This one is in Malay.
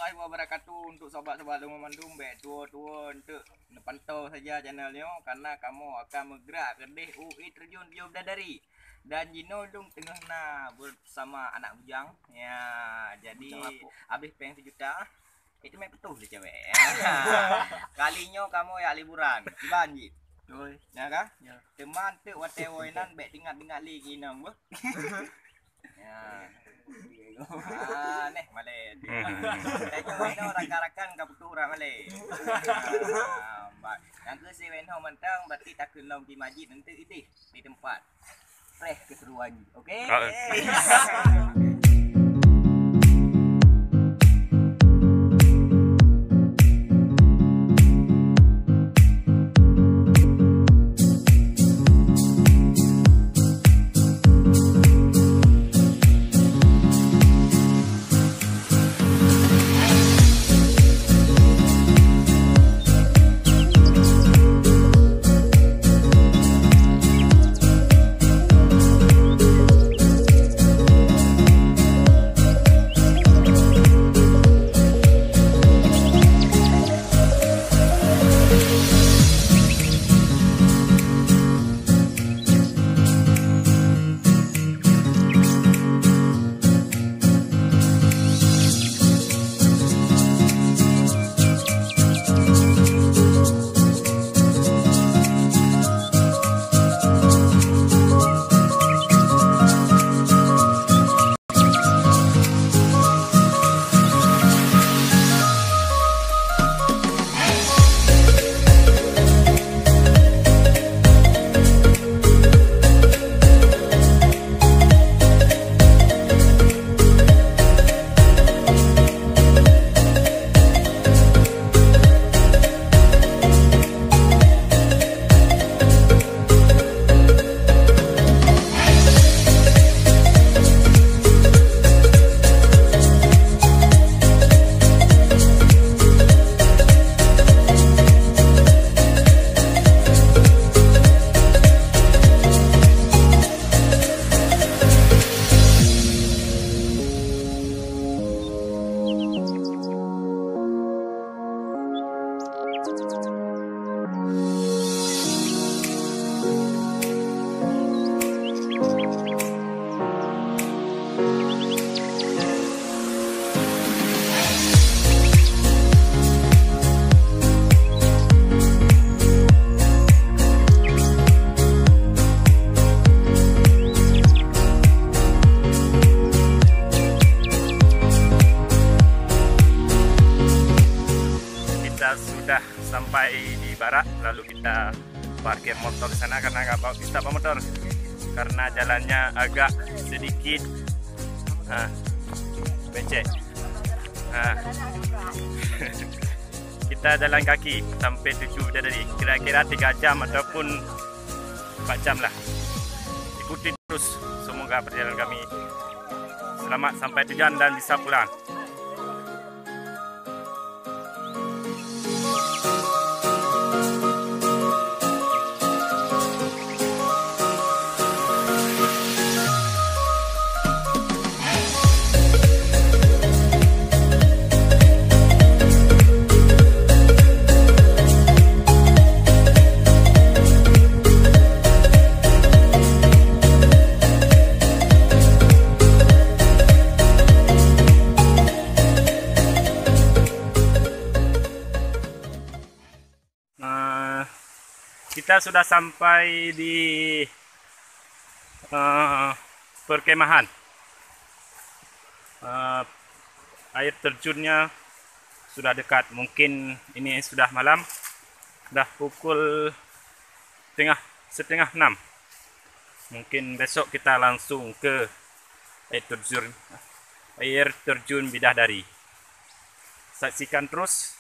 warahmatullahi wabarakatuh. Untuk sobat-sobat Lumba Mandung, baik tua-tua untuk pantau saja channelnya karena kamu akan bergerak kedih UI terjun Bio Bidadari. Dan Gino dong tengah nak bersama anak bujang. Ya, jadi habis peng 1 juta. Itu main betul dia cewek. Kalinya kamu ya liburan. Iban ji. Oi, ya kah? Ya. Teman tu watewoinan baik tinggal-tinggal lagi nang bu. Ya. Nih malay. Saya weno rakan-rakan kaputura malay. Yang ke si weno mentang berarti tak kelong di masjid nanti itu di tempat. Fresh keseruan. Okey. Sudah sampai di barak, lalu kita parkir motor di sana karena nggak bawa kita bawa motor karena jalannya agak sedikit becek. Kita jalan kaki sampai 7 Bidadari, kira-kira 3 jam ataupun 4 jam lah. Ikuti terus, semoga perjalanan kami selamat sampai tujuan dan bisa pulang. Kita sudah sampai di perkemahan. Air terjunnya sudah dekat. Mungkin ini sudah malam, sudah pukul setengah 6. Mungkin besok kita langsung ke air terjun Bidadari. Saksikan terus